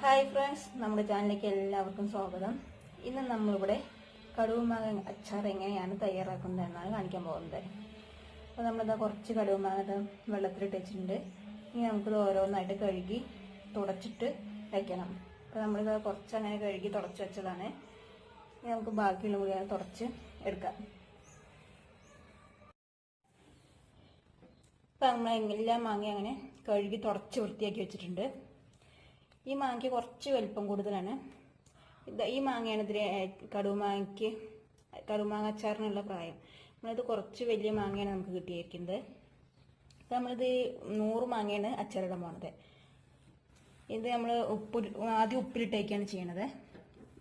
Hi friends, നമ്മുടെ ചാനലിലേക്ക് എല്ലാവർക്കും സ്വാഗതം. ഇന്ന് നമ്മളിവിടെ കടുകുമാങ്ങ അച്ചാർ എങ്ങനെയാണ് തയ്യാറാക്കുന്നതെന്നാണ് കാണിക്കാൻ പോകുന്നത്. അപ്പോൾ നമ്മളിതാ കുറച്ച് കടുകുമാങ്ങ വെള്ളത്തിലിട്ട് വെച്ചിട്ടുണ്ട്. ഇനി നമുക്കിത് ഓരോന്നായിട്ട് കഴുകി തുടച്ചിട്ട് വയ്ക്കണം. അപ്പോൾ നമ്മളിത് കുറച്ച് അങ്ങനെ കഴുകി തുടച്ച് വെച്ചതാണ്. ഇനി നമുക്ക് ബാക്കിയുള്ള കൂടി തുടച്ച് എടുക്കാം. അപ്പോൾ നമ്മൾ എല്ലാ മാങ്ങ അങ്ങനെ കഴുകി തുടച്ച് വൃത്തിയാക്കി വെച്ചിട്ടുണ്ട്. ഈ മാങ്ങയ്ക്ക് കുറച്ച് വലിപ്പം കൂടുതലാണ്. ഈ മാങ്ങയാണ് ഇതിൽ കടുമാങ്ങ അച്ചാറിനുള്ള പ്രായം. നമ്മളിത് കുറച്ച് വലിയ മാങ്ങയാണ് നമുക്ക് കിട്ടിയിരിക്കുന്നത്. അപ്പം നമ്മളിത് 100 മാങ്ങയാണ് അച്ചാറിടാൻ പോകുന്നത്. ഇത് നമ്മൾ ആദ്യം ഉപ്പിലിട്ടേക്കാണ് ചെയ്യണത്.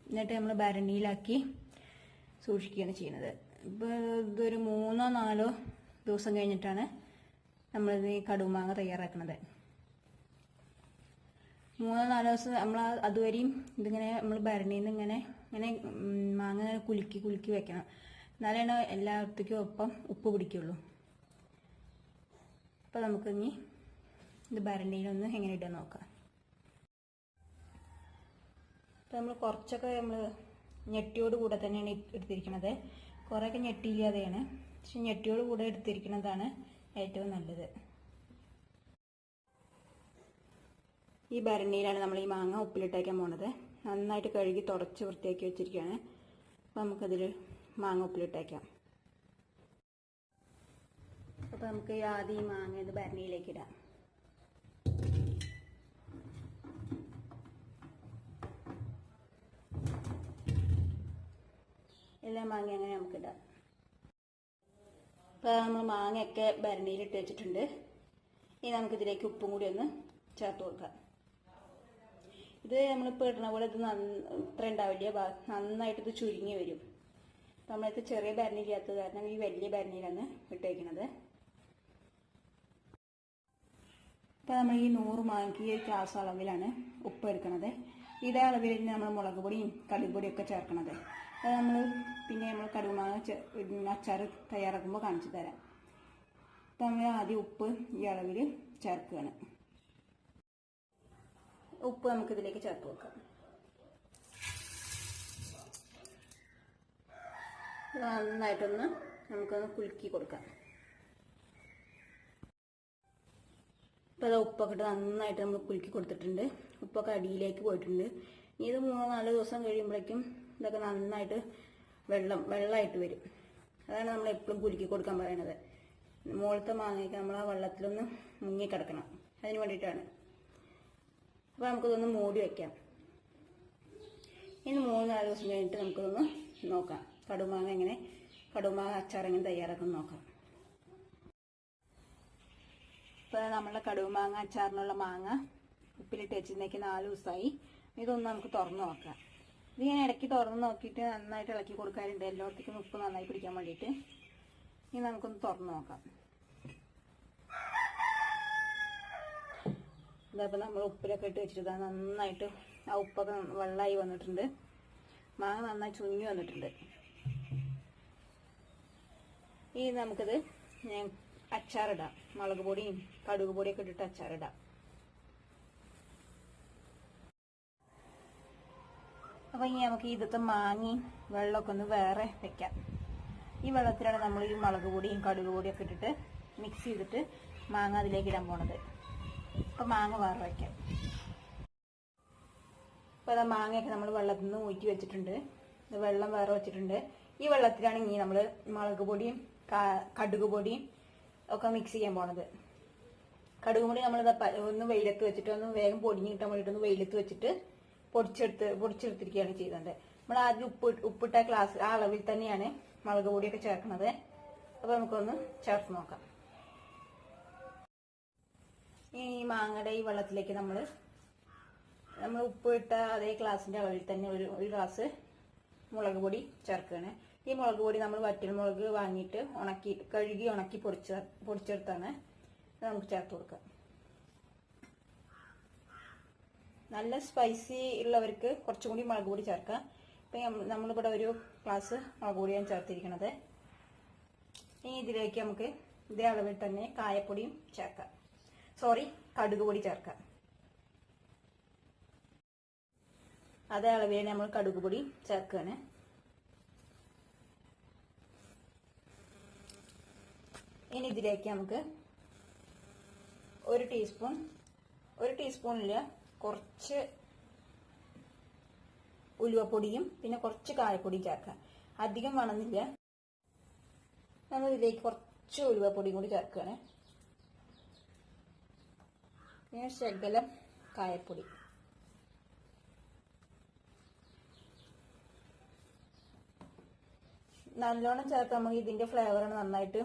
എന്നിട്ട് നമ്മൾ ഭരണിയിലാക്കി സൂക്ഷിക്കുകയാണ് ചെയ്യുന്നത്. ഇപ്പോൾ ഇതൊരു 3-4 ദിവസം കഴിഞ്ഞിട്ടാണ് നമ്മളിത് ഈ കടുമാങ്ങ തയ്യാറാക്കുന്നത്. 3-4 ദിവസം നമ്മൾ അതുവരെയും ഇതിങ്ങനെ നമ്മൾ ഭരണിയിൽ നിന്ന് ഇങ്ങനെ മാങ്ങ ഇങ്ങനെ കുലുക്കി വെക്കണം. എന്നാലാണ് എല്ലായിടത്തേക്കും ഒപ്പം ഉപ്പ് പിടിക്കുള്ളൂ. അപ്പോൾ നമുക്ക് ഇനി ഇത് ഭരണിയിലൊന്ന് എങ്ങനെ ഇടാൻ നോക്കാം. അപ്പോൾ നമ്മൾ കുറച്ചൊക്കെ നമ്മൾ ഞെട്ടിയോട് കൂടെ തന്നെയാണ് എടുത്തിരിക്കുന്നത്. കുറേയൊക്കെ ഞെട്ടിയില്ലാതെയാണ്, പക്ഷെ ഞെട്ടിയോട് കൂടെ എടുത്തിരിക്കുന്നതാണ് ഏറ്റവും നല്ലത്. ഈ ഭരണിയിലാണ് നമ്മൾ ഈ മാങ്ങ ഉപ്പിലിട്ടേക്കാൻ പോണത്. നന്നായിട്ട് കഴുകി തുടച്ച് വൃത്തിയാക്കി വെച്ചിരിക്കുകയാണ്. അപ്പോൾ നമുക്കതിൽ മാങ്ങ ഉപ്പിലിട്ടേക്കാം. അപ്പോൾ നമുക്ക് ആദ്യം ഈ മാങ്ങ ഇത് ഭരണിയിലേക്ക് ഇടാം. എല്ലാ മാങ്ങ അങ്ങനെ നമുക്കിടാം. അപ്പോൾ നമ്മൾ മാങ്ങയൊക്കെ ഭരണിയിലിട്ട് വെച്ചിട്ടുണ്ട്. ഇനി നമുക്കിതിലേക്ക് ഉപ്പും കൂടി ഒന്ന് ചേർത്ത് കൊടുക്കാം. ഇത് നമ്മളിപ്പോൾ ഇടുന്ന പോലെ ഇത് ഇത്ര ഉണ്ടാവില്ല, നന്നായിട്ട് ഇത് ചുരുങ്ങി വരും. നമ്മളിത് ചെറിയ ഭരണിയില്ലാത്തത് കാരണം ഈ വലിയ ഭരണിയിലാണ് ഇട്ടേക്കുന്നത്. ഇപ്പോൾ നമ്മൾ ഈ 100 മാങ്ങയ്ക്ക് ഈ ഗ്ലാസ് അളവിലാണ് ഉപ്പ് എടുക്കുന്നത്. ഇതേ അളവിൽ നമ്മൾ മുളക് പൊടിയും കടുകുപൊടിയൊക്കെ ചേർക്കണത്. അത് നമ്മൾ കടുകുമാങ്ങ അച്ചാർ തയ്യാറാക്കുമ്പോൾ കാണിച്ചു തരാം. അപ്പോൾ നമ്മൾ ആദ്യം ഉപ്പ് ഈ അളവിൽ ചേർക്കുകയാണ്. ഉപ്പ് നമുക്കിതിലേക്ക് ചേർത്ത് വെക്കാം. നന്നായിട്ടൊന്ന് നമുക്കൊന്ന് കുലുക്കി കൊടുക്കാം. ഇപ്പോൾ അത് ഉപ്പൊക്കെ ഇട്ട് നന്നായിട്ട് നമ്മൾ കുലുക്കി കൊടുത്തിട്ടുണ്ട്. ഉപ്പൊക്കെ അടിയിലേക്ക് പോയിട്ടുണ്ട്. ഇനി ഇത് 3-4 ദിവസം കഴിയുമ്പോഴേക്കും ഇതൊക്കെ നന്നായിട്ട് വെള്ളമായിട്ട് വരും. അതാണ് നമ്മൾ എപ്പോഴും കുലുക്കി കൊടുക്കാൻ പറയണത്. മുകളിലത്തെ മാങ്ങയൊക്കെ നമ്മൾ ആ വെള്ളത്തിലൊന്ന് മുങ്ങിക്കിടക്കണം. അതിന് വേണ്ടിയിട്ടാണ്. അപ്പോൾ നമുക്കിതൊന്ന് മൂടി വയ്ക്കാം. ഇനി 3-4 ദിവസം കഴിഞ്ഞിട്ട് നമുക്കിതൊന്ന് നോക്കാം. കടുമാങ്ങ അച്ചാർ എങ്ങനെ തയ്യാറാക്കാൻ നോക്കാം. ഇപ്പോൾ നമ്മളുടെ കടുമാങ്ങ അച്ചാറിനുള്ള മാങ്ങ ഉപ്പിലിട്ട് വെച്ചിരുന്നേക്ക് 4 ദിവസമായി. ഇതൊന്ന് നമുക്ക് തുറന്ന് നോക്കാം. ഇത് ഞാൻ ഇടയ്ക്ക് തുറന്ന് നോക്കിയിട്ട് നന്നായിട്ട് ഇളക്കി കൊടുക്കാറുണ്ട്, എല്ലായിടത്തേക്കും ഉപ്പ് നന്നായി പിടിക്കാൻ വേണ്ടിയിട്ട്. ഇനി നമുക്കൊന്ന് തുറന്ന് നോക്കാം. ഇതപ്പോൾ നമ്മൾ ഉപ്പിലൊക്കെ ഇട്ട് വെച്ചിട്ട് നന്നായിട്ട് ആ ഉപ്പൊക്കെ വെള്ളമായി വന്നിട്ടുണ്ട്. മാങ്ങ നന്നായി ചുരുങ്ങി വന്നിട്ടുണ്ട്. ഇനി നമുക്കിത് അച്ചാറിടാം. മുളക് പൊടിയും കടുക് പൊടിയൊക്കെ ഇട്ടിട്ട് അച്ചാറിടാം. അപ്പോൾ ഇനി നമുക്ക് ഇതൊക്കെ മാങ്ങയും വെള്ളമൊക്കെ ഒന്ന് വേറെ വെക്കാം. ഈ വെള്ളത്തിലാണ് നമ്മൾ ഈ മുളക് പൊടിയും കടുക് പൊടിയൊക്കെ ഇട്ടിട്ട് മിക്സ് ചെയ്തിട്ട് മാങ്ങ അതിലേക്ക് ഇടാൻ പോണത്. അപ്പോൾ മാങ്ങ വേറെ വയ്ക്കാം. അപ്പോൾ അത് മാങ്ങയൊക്കെ നമ്മൾ വെള്ളത്തിൽ നിന്ന് ഊറ്റി വെച്ചിട്ടുണ്ട്. വെള്ളം വേറെ വെച്ചിട്ടുണ്ട്. ഈ വെള്ളത്തിലാണ് ഇനി നമ്മൾ മുളക് പൊടിയും കടുക് പൊടിയും ഒക്കെ മിക്സ് ചെയ്യാൻ പോണത്. കടുക് പൊടി നമ്മൾ ഒന്ന് വെയിലത്ത് വെച്ചിട്ട് ഒന്ന് വേഗം പൊടിഞ്ഞ് കിട്ടാൻ വേണ്ടിയിട്ടൊന്ന് വെയിലത്ത് വെച്ചിട്ട് പൊടിച്ചെടുത്തിരിക്കുകയാണ് ചെയ്യുന്നത്. നമ്മൾ ആദ്യം ഉപ്പിട്ട ഗ്ലാസ് ആ അളവിൽ തന്നെയാണ് മുളക് പൊടിയൊക്കെ ചേർക്കുന്നത്. അപ്പോൾ നമുക്കൊന്ന് ചേർത്ത് നോക്കാം. ഈ മാങ്ങയുടെ ഈ വെള്ളത്തിലേക്ക് നമ്മൾ ഉപ്പിട്ട അതേ ഗ്ലാസിന്റെ അളവിൽ തന്നെ ഒരു ഗ്ലാസ് മുളക് പൊടി ചേർക്കുകയാണ്. ഈ മുളക് പൊടി നമ്മൾ വറ്റൽ മുളക് വാങ്ങിയിട്ട് കഴുകി ഉണക്കി പൊടിച്ചെടുത്താണ് നമുക്ക് ചേർത്ത് കൊടുക്കുക. നല്ല സ്പൈസി ഉള്ളവർക്ക് കുറച്ചും കൂടി മുളക് പൊടി ചേർക്കാം. ഇപ്പം നമ്മളിവിടെ ഒരു ഗ്ലാസ് മുളക് പൊടിയാണ് ചേർത്തിരിക്കുന്നത്. ഇനി ഇതിലേക്ക് നമുക്ക് ഇതേ അളവിൽ തന്നെ കായപ്പൊടിയും ചേർക്കാം. കടുക് പൊടി ചേർക്കാം. അതേ അളവിൽ നമ്മൾ കടുക് പൊടി ചേർക്കുകയാണ്. ഇനി ഇതിലേക്ക് നമുക്ക് ഒരു ടീസ്പൂണില് കുറച്ച് ഉലുവപ്പൊടിയും പിന്നെ കുറച്ച് കായപ്പൊടിയും ചേർക്കാം. അധികം വേണമെന്നില്ല. നമ്മൾ ഇതിലേക്ക് കുറച്ച് ഉലുവപ്പൊടിയും കൂടി ചേർക്കുകയാണ്. പിന്നെ ശകലം കായപ്പൊടി. നല്ലോണം ചേർത്ത് നമുക്ക് ഇതിന്റെ ഫ്ലേവറാണ് നന്നായിട്ട്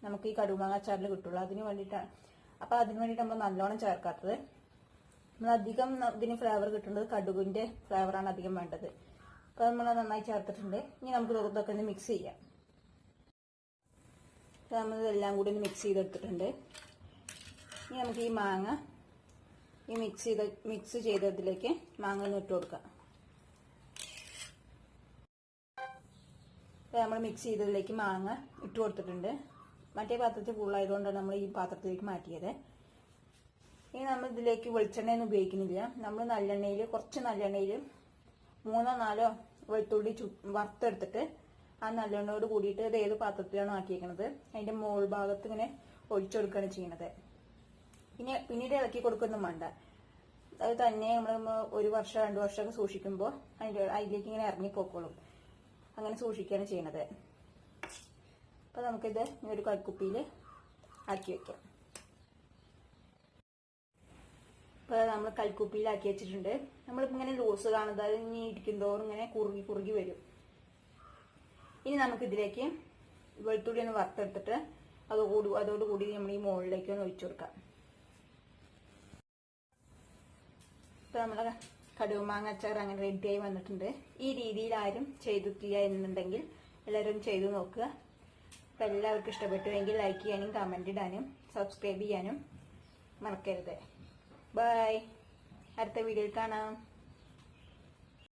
നമുക്ക് ഈ കടുമാങ്ങ അച്ചാറിൽ കിട്ടുള്ളൂ. അതിന് വേണ്ടിയിട്ടാണ്. അപ്പൊ അതിന് വേണ്ടിയിട്ട് നമ്മൾ നല്ലോണം ചേർക്കാത്തത്. നമ്മൾ അധികം ഇതിന് ഫ്ലേവർ കിട്ടുന്നത് കടുകിന്റെ ഫ്ലേവറാണ് അധികം വേണ്ടത്. അപ്പൊ നമ്മൾ നന്നായി ചേർത്തിട്ടുണ്ട്. ഇനി നമുക്ക് ഇതൊക്കെ ഒന്ന് മിക്സ് ചെയ്യാം. നമ്മൾ ഇതെല്ലാം കൂടി ഒന്ന് മിക്സ് ചെയ്തെടുത്തിട്ടുണ്ട്. ഇനി നമുക്ക് ഈ മാങ്ങ ഈ മിക്സ് ചെയ്തതിലേക്ക് മാങ്ങ ഒന്ന് ഇട്ട് കൊടുക്കാം. നമ്മൾ മിക്സ് ചെയ്തതിലേക്ക് മാങ്ങ ഇട്ട് കൊടുത്തിട്ടുണ്ട്. മറ്റേ പാത്രത്തിൽ ഫുള്ളായതുകൊണ്ടാണ് നമ്മൾ ഈ പാത്രത്തിലേക്ക് മാറ്റിയത്. ഇനി നമ്മൾ ഇതിലേക്ക് വെളിച്ചെണ്ണയൊന്നും ഉപയോഗിക്കുന്നില്ല. നമ്മൾ കുറച്ച് നല്ലെണ്ണയിൽ 3-4 വെളുത്തുള്ളി വറുത്തെടുത്തിട്ട് ആ നല്ലെണ്ണയോട് കൂടിയിട്ട് ഇത് ഏത് പാത്രത്തിലാണ് ആക്കിയേക്കുന്നത് അതിന്റെ മോൾ ഭാഗത്ത് ഇങ്ങനെ ഒഴിച്ചെടുക്കുകയാണ് ചെയ്യുന്നത്. പിന്നീട് ഇളക്കി കൊടുക്കൊന്നും വേണ്ട. അത് തന്നെ നമ്മൾ 1 വർഷം 2 വർഷമൊക്കെ സൂക്ഷിക്കുമ്പോൾ അതിലേക്ക് ഇങ്ങനെ ഇറങ്ങിപ്പോക്കോളും. അങ്ങനെ സൂക്ഷിക്കുകയാണ് ചെയ്യണത്. അപ്പൊ നമുക്കിത് ഒരു കൽക്കുപ്പിയിൽ ആക്കി വെക്കാം. ഇപ്പൊ നമ്മൾ കൽക്കുപ്പിയിലാക്കി വെച്ചിട്ടുണ്ട്. നമ്മളിപ്പോ ഇങ്ങനെ ലൂസ് കാണുന്നത് അത് ഇനി ഇരിക്കുന്തോറും ഇങ്ങനെ കുറുകി വരും. ഇനി നമുക്ക് ഇതിലേക്ക് വെളുത്തുള്ളി ഒന്ന് വറുത്തെടുത്തിട്ട് അതോടുകൂടി നമ്മൾ ഈ മുകളിലേക്ക് ഒന്ന് ഒഴിച്ചു കൊടുക്കാം. ഇപ്പൊ നമ്മളെ കടുമാങ്ങ അച്ചാർ അങ്ങനെ റെഡിയായി വന്നിട്ടുണ്ട്. ഈ രീതിയിൽ ആരും ചെയ്തിട്ടില്ല എന്നുണ്ടെങ്കിൽ എല്ലാവരും ചെയ്തു നോക്കുക. അപ്പൊ എല്ലാവർക്കും ഇഷ്ടപ്പെട്ടുവെങ്കിൽ ലൈക്ക് ചെയ്യാനും കമന്റ് ഇടാനും സബ്സ്ക്രൈബ് ചെയ്യാനും മറക്കരുത്. ബൈ. അടുത്ത വീഡിയോയിൽ കാണാം.